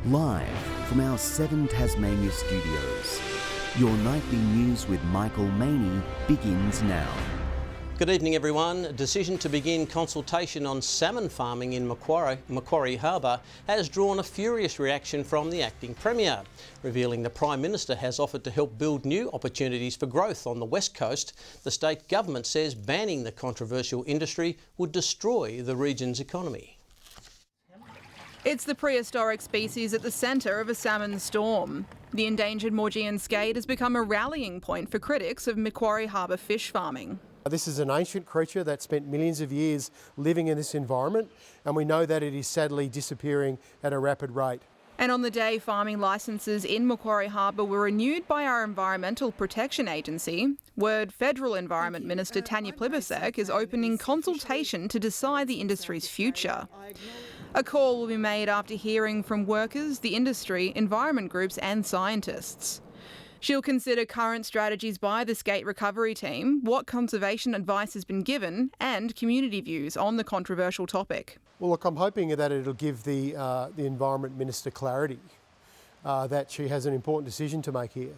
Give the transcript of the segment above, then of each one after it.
Live from our 7 Tasmania studios, your nightly news with Michael Maney begins now. Good evening everyone. A decision to begin consultation on salmon farming in Macquarie Harbour has drawn a furious reaction from the acting Premier, revealing the Prime Minister has offered to help build new opportunities for growth on the West Coast. The state government says banning the controversial industry would destroy the region's economy. It's the prehistoric species at the centre of a salmon storm. The endangered Maugean skate has become a rallying point for critics of Macquarie Harbour fish farming. This is an ancient creature that spent millions of years living in this environment, and we know that it is sadly disappearing at a rapid rate. And on the day farming licences in Macquarie Harbour were renewed by our Environmental Protection Agency, word Federal Environment Minister Tanya Plibersek is opening consultation to decide the industry's future. A call will be made after hearing from workers, the industry, environment groups and scientists. She'll consider current strategies by the skate recovery team, what conservation advice has been given and community views on the controversial topic. Well, look, I'm hoping that it'll give the Environment Minister clarity that she has an important decision to make here.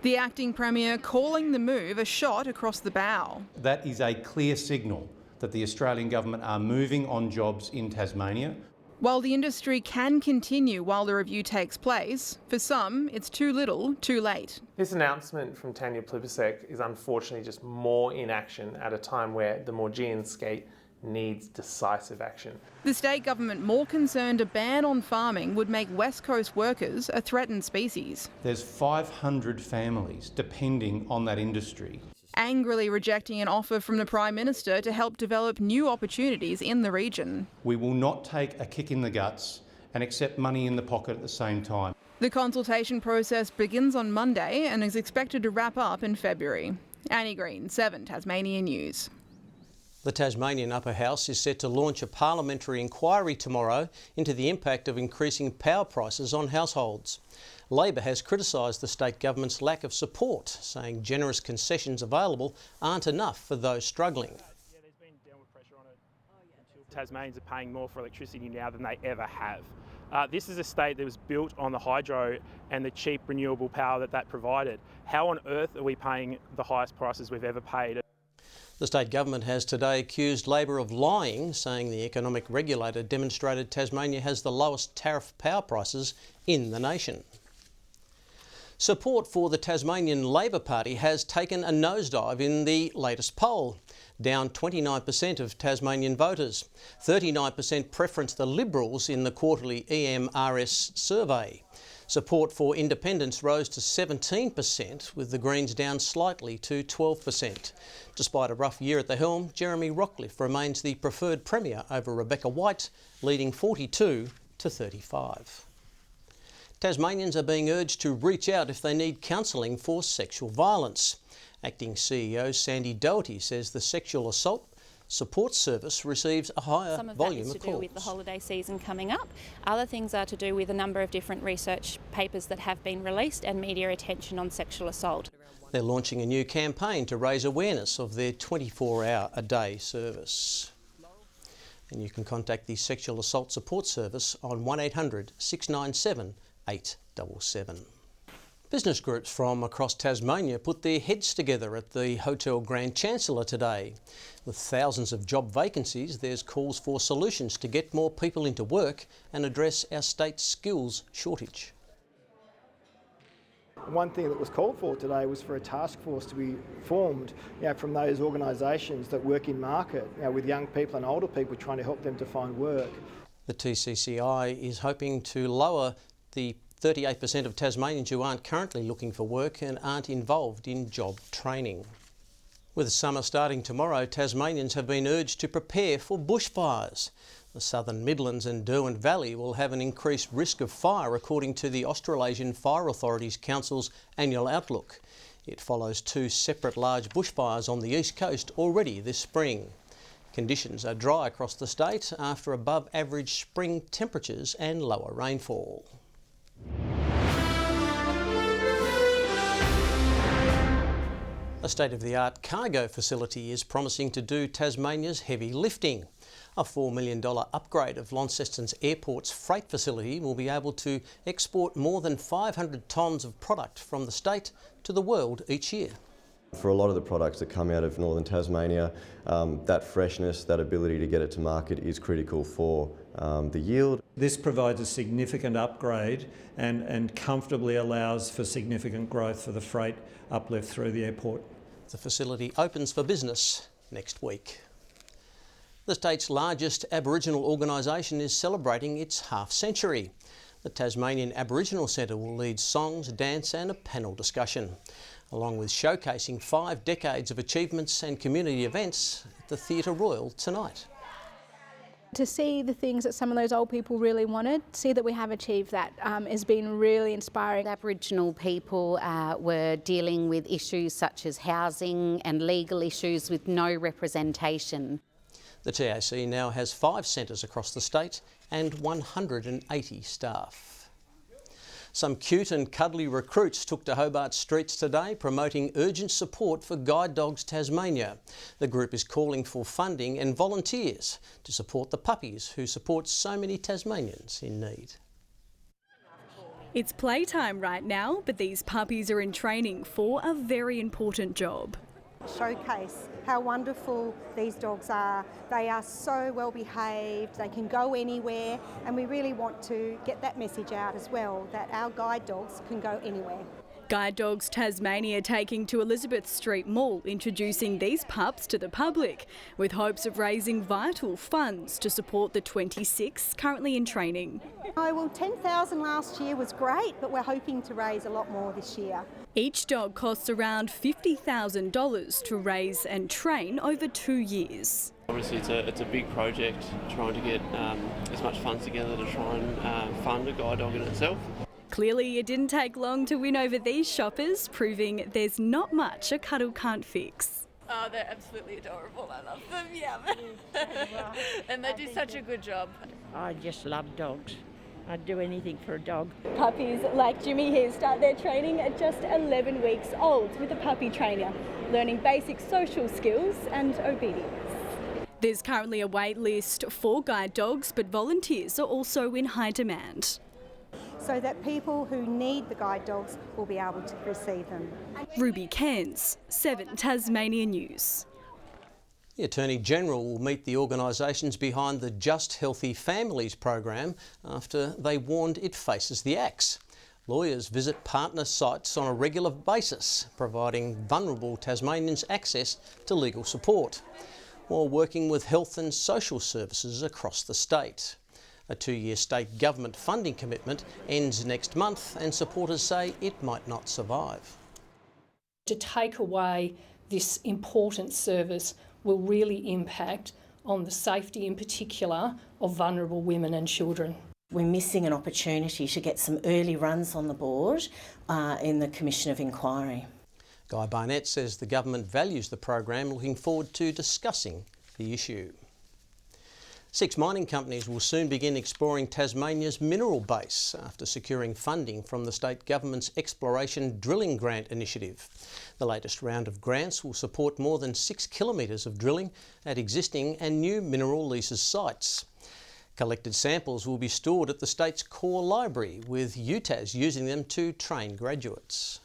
The acting Premier calling the move a shot across the bow. That is a clear signal that the Australian Government are moving on jobs in Tasmania. While the industry can continue while the review takes place, for some it's too little, too late. This announcement from Tanya Plibersek is unfortunately just more inaction at a time where the Maugean skate needs decisive action. The state government more concerned a ban on farming would make West Coast workers a threatened species. There's 500 families depending on that industry. Angrily rejecting an offer from the Prime Minister to help develop new opportunities in the region. We will not take a kick in the guts and accept money in the pocket at the same time. The consultation process begins on Monday and is expected to wrap up in February. Annie Green, 7 Tasmanian News. The Tasmanian Upper House is set to launch a parliamentary inquiry tomorrow into the impact of increasing power prices on households. Labor has criticised the state government's lack of support, saying generous concessions available aren't enough for those struggling. Yeah, there's been downward pressure on it. Tasmanians are paying more for electricity now than they ever have. This is a state that was built on the hydro and the cheap renewable power that provided. How on earth are we paying the highest prices we've ever paid? The state government has today accused Labor of lying, saying the economic regulator demonstrated Tasmania has the lowest tariff power prices in the nation. Support for the Tasmanian Labor Party has taken a nosedive in the latest poll, down 29% of Tasmanian voters. 39% preference the Liberals in the quarterly EMRS survey. Support for independence rose to 17%, with the Greens down slightly to 12%. Despite a rough year at the helm, Jeremy Rockcliffe remains the preferred Premier over Rebecca White, leading 42 to 35. Tasmanians are being urged to reach out if they need counselling for sexual violence. Acting CEO Sandy Doherty says the sexual assault support service receives a higher volume of calls. Some of that is to do with the holiday season coming up. Other things are to do with a number of different research papers that have been released and media attention on sexual assault. They're launching a new campaign to raise awareness of their 24-hour-a-day service. And you can contact the Sexual Assault Support Service on 1800 697 877. Business groups from across Tasmania put their heads together at the Hotel Grand Chancellor today. With thousands of job vacancies, there's calls for solutions to get more people into work and address our state's skills shortage. One thing that was called for today was for a task force to be formed from those organisations that work in market with young people and older people, trying to help them to find work. The TCCI is hoping to lower the 38% of Tasmanians who aren't currently looking for work and aren't involved in job training. With summer starting tomorrow, Tasmanians have been urged to prepare for bushfires. The Southern Midlands and Derwent Valley will have an increased risk of fire according to the Australasian Fire Authorities Council's annual outlook. It follows 2 separate large bushfires on the east coast already this spring. Conditions are dry across the state after above average spring temperatures and lower rainfall. A state-of-the-art cargo facility is promising to do Tasmania's heavy lifting. A $4 million upgrade of Launceston's airport's freight facility will be able to export more than 500 tonnes of product from the state to the world each year. For a lot of the products that come out of northern Tasmania, that freshness, that ability to get it to market is critical for the yield. This provides a significant upgrade and comfortably allows for significant growth for the freight uplift through the airport. The facility opens for business next week. The state's largest Aboriginal organisation is celebrating its half-century. The Tasmanian Aboriginal Centre will lead songs, dance and a panel discussion, along with showcasing 5 decades of achievements and community events at the Theatre Royal tonight. To see the things that some of those old people really wanted, see that we have achieved that, has been really inspiring. Aboriginal people were dealing with issues such as housing and legal issues with no representation. The TAC now has 5 centres across the state and 180 staff. Some cute and cuddly recruits took to Hobart streets today promoting urgent support for Guide Dogs Tasmania. The group is calling for funding and volunteers to support the puppies who support so many Tasmanians in need. It's playtime right now, but these puppies are in training for a very important job. Showcase how wonderful these dogs are. They are so well behaved, they can go anywhere, and we really want to get that message out as well, that our guide dogs can go anywhere. Guide Dogs Tasmania taking to Elizabeth Street Mall, introducing these pups to the public, with hopes of raising vital funds to support the 26 currently in training. Oh, well, 10,000 last year was great, but we're hoping to raise a lot more this year. Each dog costs around $50,000 to raise and train over 2 years. Obviously it's a big project, trying to get as much funds together to try and fund a guide dog in itself. Clearly it didn't take long to win over these shoppers, proving there's not much a cuddle can't fix. Oh, they're absolutely adorable. I love them, yeah. And they do such a good job. I just love dogs. I'd do anything for a dog. Puppies like Jimmy here start their training at just 11 weeks old with a puppy trainer, learning basic social skills and obedience. There's currently a wait list for guide dogs, but volunteers are also in high demand, so that people who need the guide dogs will be able to receive them. Ruby Cairns, 7 Tasmanian News. The Attorney-General will meet the organisations behind the Just Healthy Families program after they warned it faces the axe. Lawyers visit partner sites on a regular basis, providing vulnerable Tasmanians access to legal support, while working with health and social services across the state. A 2-year state government funding commitment ends next month and supporters say it might not survive. To take away this important service will really impact on the safety in particular of vulnerable women and children. We're missing an opportunity to get some early runs on the board in the Commission of Inquiry. Guy Barnett says the government values the program, looking forward to discussing the issue. 6 mining companies will soon begin exploring Tasmania's mineral base after securing funding from the state government's Exploration Drilling Grant initiative. The latest round of grants will support more than 6 kilometres of drilling at existing and new mineral leases sites. Collected samples will be stored at the state's core library, with UTAS using them to train graduates.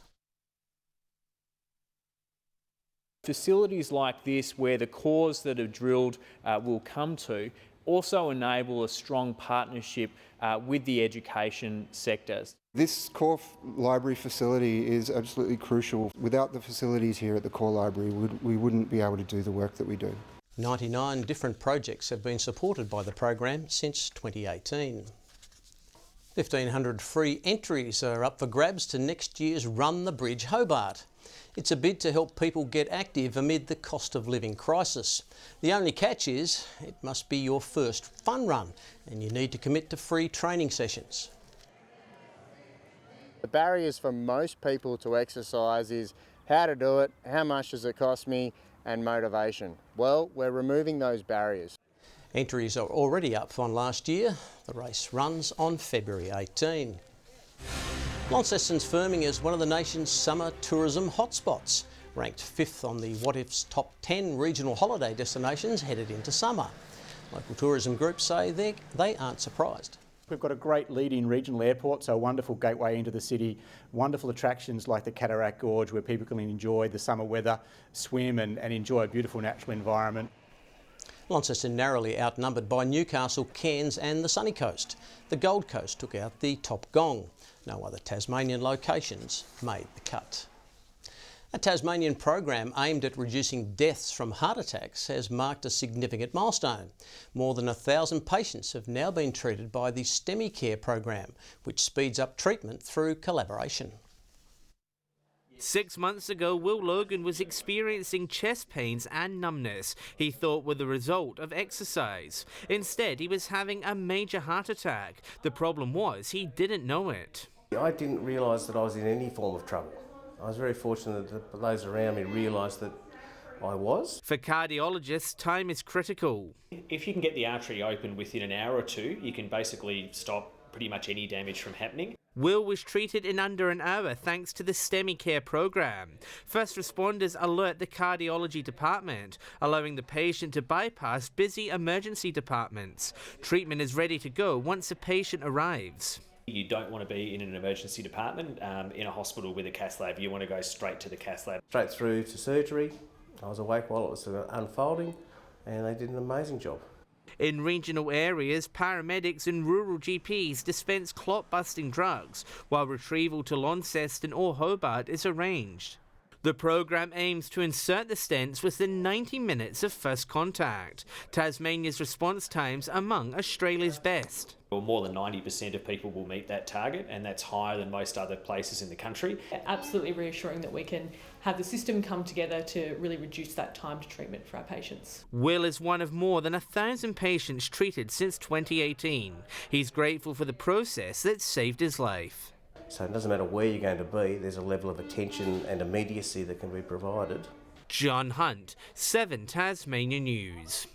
Facilities like this, where the cores that are drilled will come to, also enable a strong partnership with the education sectors. This core library facility is absolutely crucial. Without the facilities here at the core library, we wouldn't be able to do the work that we do. 99 different projects have been supported by the program since 2018. 1,500 free entries are up for grabs to next year's Run the Bridge Hobart. It's a bid to help people get active amid the cost of living crisis. The only catch is it must be your first fun run and you need to commit to free training sessions. The barriers for most people to exercise is how to do it, how much does it cost me, and motivation. Well, we're removing those barriers. Entries are already up on last year. The race runs on February 18. Launceston's firming as one of the nation's summer tourism hotspots, ranked 5th on the What If's top 10 regional holiday destinations headed into summer. Local tourism groups say they aren't surprised. We've got a great lead-in regional airport, so a wonderful gateway into the city, wonderful attractions like the Cataract Gorge where people can enjoy the summer weather, swim and enjoy a beautiful natural environment. Launceston narrowly outnumbered by Newcastle, Cairns and the Sunny Coast. The Gold Coast took out the top gong. No other Tasmanian locations made the cut. A Tasmanian program aimed at reducing deaths from heart attacks has marked a significant milestone. More than 1,000 patients have now been treated by the STEMI Care program, which speeds up treatment through collaboration. 6 months ago, Will Logan was experiencing chest pains and numbness he thought were the result of exercise. Instead, he was having a major heart attack. The problem was he didn't know it. I didn't realise that I was in any form of trouble. I was very fortunate that those around me realised that I was. For cardiologists, time is critical. If you can get the artery open within an hour or two, you can basically stop pretty much any damage from happening. Will was treated in under an hour thanks to the STEMI Care program. First responders alert the cardiology department, allowing the patient to bypass busy emergency departments. Treatment is ready to go once a patient arrives. You don't want to be in an emergency department in a hospital with a cath lab. You want to go straight to the cath lab. Straight through to surgery. I was awake while it was unfolding and they did an amazing job. In regional areas, paramedics and rural GPs dispense clot-busting drugs, while retrieval to Launceston or Hobart is arranged. The program aims to insert the stents within 90 minutes of first contact. Tasmania's response times among Australia's best. Well, more than 90% of people will meet that target, and that's higher than most other places in the country. Absolutely reassuring that we can have the system come together to really reduce that time to treatment for our patients. Will is one of more than 1,000 patients treated since 2018. He's grateful for the process that saved his life. So it doesn't matter where you're going to be, there's a level of attention and immediacy that can be provided. John Hunt, 7 Tasmania News.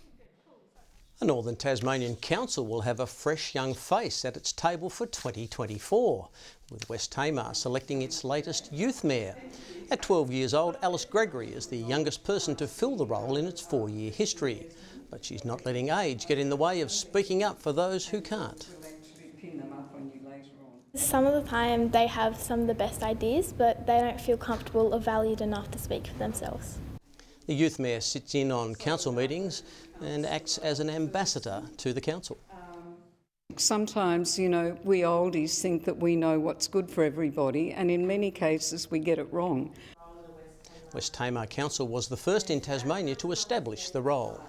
A Northern Tasmanian council will have a fresh young face at its table for 2024, with West Tamar selecting its latest youth mayor. At 12 years old, Alice Gregory is the youngest person to fill the role in its 4-year history. But she's not letting age get in the way of speaking up for those who can't. Some of the time they have some of the best ideas, but they don't feel comfortable or valued enough to speak for themselves. The youth mayor sits in on council meetings and acts as an ambassador to the council. Sometimes, you know, we oldies think that we know what's good for everybody, and in many cases we get it wrong. West Tamar Council was the first in Tasmania to establish the role.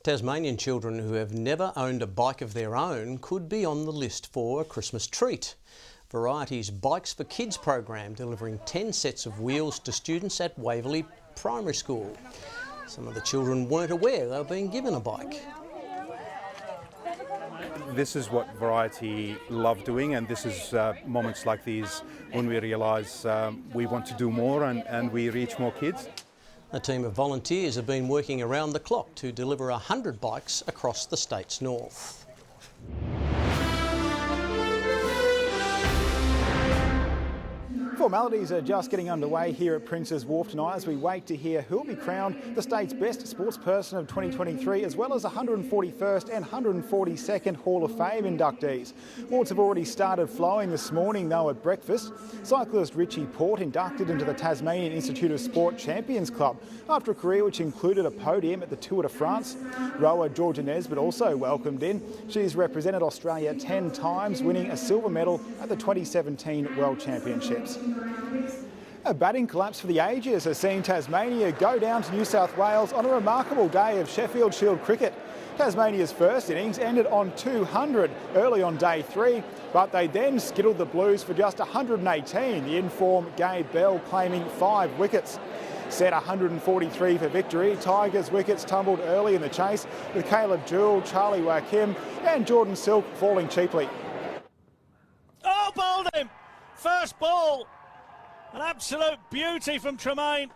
Tasmanian children who have never owned a bike of their own could be on the list for a Christmas treat. Variety's Bikes for Kids program delivering 10 sets of wheels to students at Waverley Primary School. Some of the children weren't aware they were being given a bike. This is what Variety love doing, and this is moments like these when we realise we want to do more and we reach more kids. A team of volunteers have been working around the clock to deliver 100 bikes across the state's north. Formalities are just getting underway here at Princes Wharf tonight as we wait to hear who will be crowned the state's best sports person of 2023, as well as 141st and 142nd Hall of Fame inductees. Awards have already started flowing this morning though at breakfast. Cyclist Richie Port inducted into the Tasmanian Institute of Sport Champions Club after a career which included a podium at the Tour de France. Rower Georgia Nesbitt also welcomed in. She's represented Australia 10 times, winning a silver medal at the 2017 World Championships. A batting collapse for the ages has seen Tasmania go down to New South Wales on a remarkable day of Sheffield Shield cricket. Tasmania's first innings ended on 200 early on day 3, but they then skittled the Blues for just 118, the in-form Gabe Bell claiming 5 wickets. Set 143 for victory, Tigers' wickets tumbled early in the chase, with Caleb Jewell, Charlie Wakim and Jordan Silk falling cheaply. Oh, bowled him! First ball! An absolute beauty from Tremaine.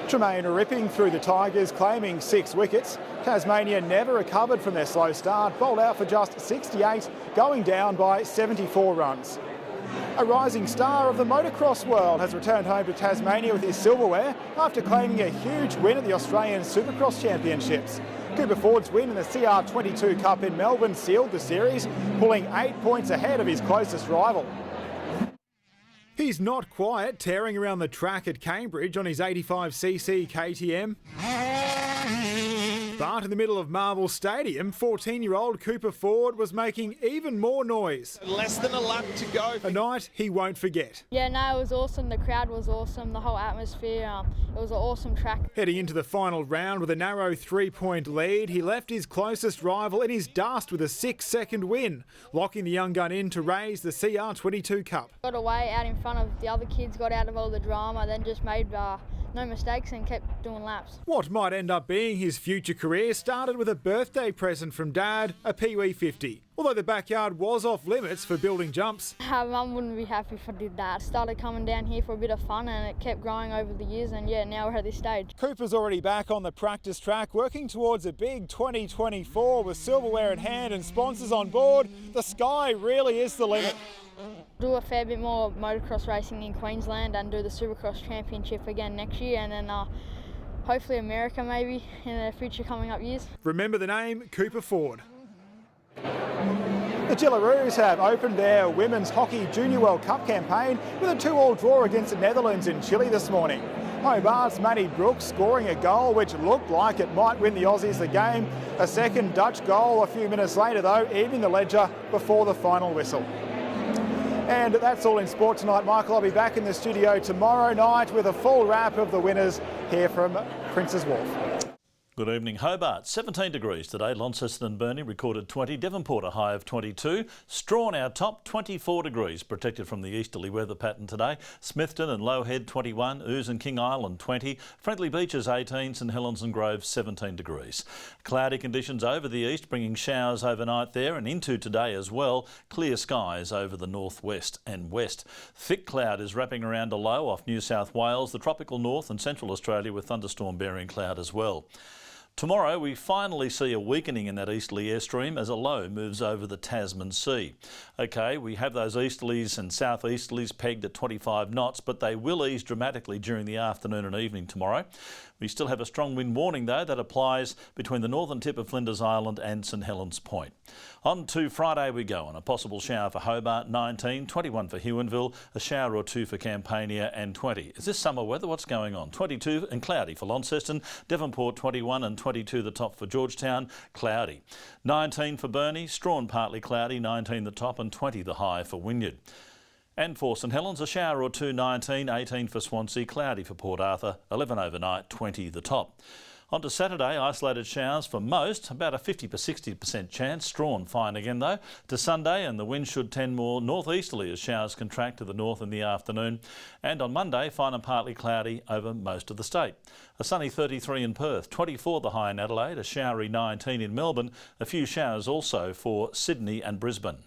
Tremaine ripping through the Tigers, claiming 6 wickets. Tasmania never recovered from their slow start, bowled out for just 68, going down by 74 runs. A rising star of the motocross world has returned home to Tasmania with his silverware after claiming a huge win at the Australian Supercross Championships. Cooper Ford's win in the CR22 Cup in Melbourne sealed the series, pulling 8 points ahead of his closest rival. He's not quiet, tearing around the track at Cambridge on his 85cc KTM. But in the middle of Marvel Stadium, 14-year-old Cooper Ford was making even more noise. Less than a lap to go. A night he won't forget. Yeah, no, it was awesome. The crowd was awesome. The whole atmosphere. It was an awesome track. Heading into the final round with a narrow 3-point lead, he left his closest rival in his dust with a 6-second win, locking the young gun in to raise the CR22 Cup. Got away out in front of the other kids, got out of all the drama, then just made no mistakes and kept doing laps. What might end up being his future career started with a birthday present from Dad, a Pee-wee 50. Although the backyard was off limits for building jumps. Mum wouldn't be happy if I did that. I started coming down here for a bit of fun and it kept growing over the years, and yeah, now we're at this stage. Cooper's already back on the practice track, working towards a big 2024 with silverware in hand and sponsors on board. The sky really is the limit. Do a fair bit more motocross racing in Queensland and do the Supercross Championship again next year, and then hopefully America maybe in the future coming up years. Remember the name Cooper Ford. The Gillaroos have opened their Women's Hockey Junior World Cup campaign with a 2-2 draw against the Netherlands in Chile this morning. Hobart's Maddie Brooks scoring a goal which looked like it might win the Aussies the game. A second Dutch goal a few minutes later though, evening the ledger before the final whistle. And that's all in sport tonight, Michael. I'll be back in the studio tomorrow night with a full wrap of the winners here from Prince's Wharf. Good evening. Hobart, 17 degrees today. Launceston and Burnie recorded 20. Devonport a high of 22. Strawn our top, 24 degrees, protected from the easterly weather pattern today. Smithton and Lowhead 21. Ouse and King Island 20. Friendly Beaches 18. St Helens and Grove 17 degrees. Cloudy conditions over the east, bringing showers overnight there and into today as well. Clear skies over the northwest and west. Thick cloud is wrapping around a low off New South Wales, the tropical north and central Australia with thunderstorm bearing cloud as well. Tomorrow we finally see a weakening in that easterly airstream as a low moves over the Tasman Sea. OK, we have those easterlies and southeasterlies pegged at 25 knots, but they will ease dramatically during the afternoon and evening tomorrow. We still have a strong wind warning though that applies between the northern tip of Flinders Island and St Helens Point. On to Friday we go, and a possible shower for Hobart 19, 21 for Huonville, a shower or two for Campania and 20. Is this summer weather? What's going on? 22 and cloudy for Launceston, Devonport 21 and 22 the top for Georgetown, cloudy. 19 for Burnie, Strawn partly cloudy, 19 the top and 20 the high for Wynyard. And for St Helens, a shower or two, 19, 18 for Swansea, cloudy for Port Arthur, 11 overnight, 20 the top. On to Saturday, isolated showers for most, about a 50-60% chance. Strawn fine again though. To Sunday, and the wind should tend more northeasterly as showers contract to the north in the afternoon. And on Monday, fine and partly cloudy over most of the state. A sunny 33 in Perth, 24 the high in Adelaide, a showery 19 in Melbourne, a few showers also for Sydney and Brisbane.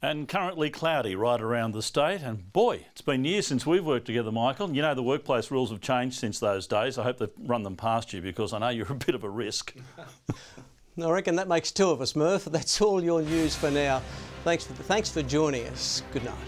And currently cloudy right around the state. And boy, it's been years since we've worked together, Michael. You know, the workplace rules have changed since those days. I hope they've run them past you because I know you're a bit of a risk. I reckon that makes two of us, Murph. That's all your news for now. Thanks for joining us. Good night.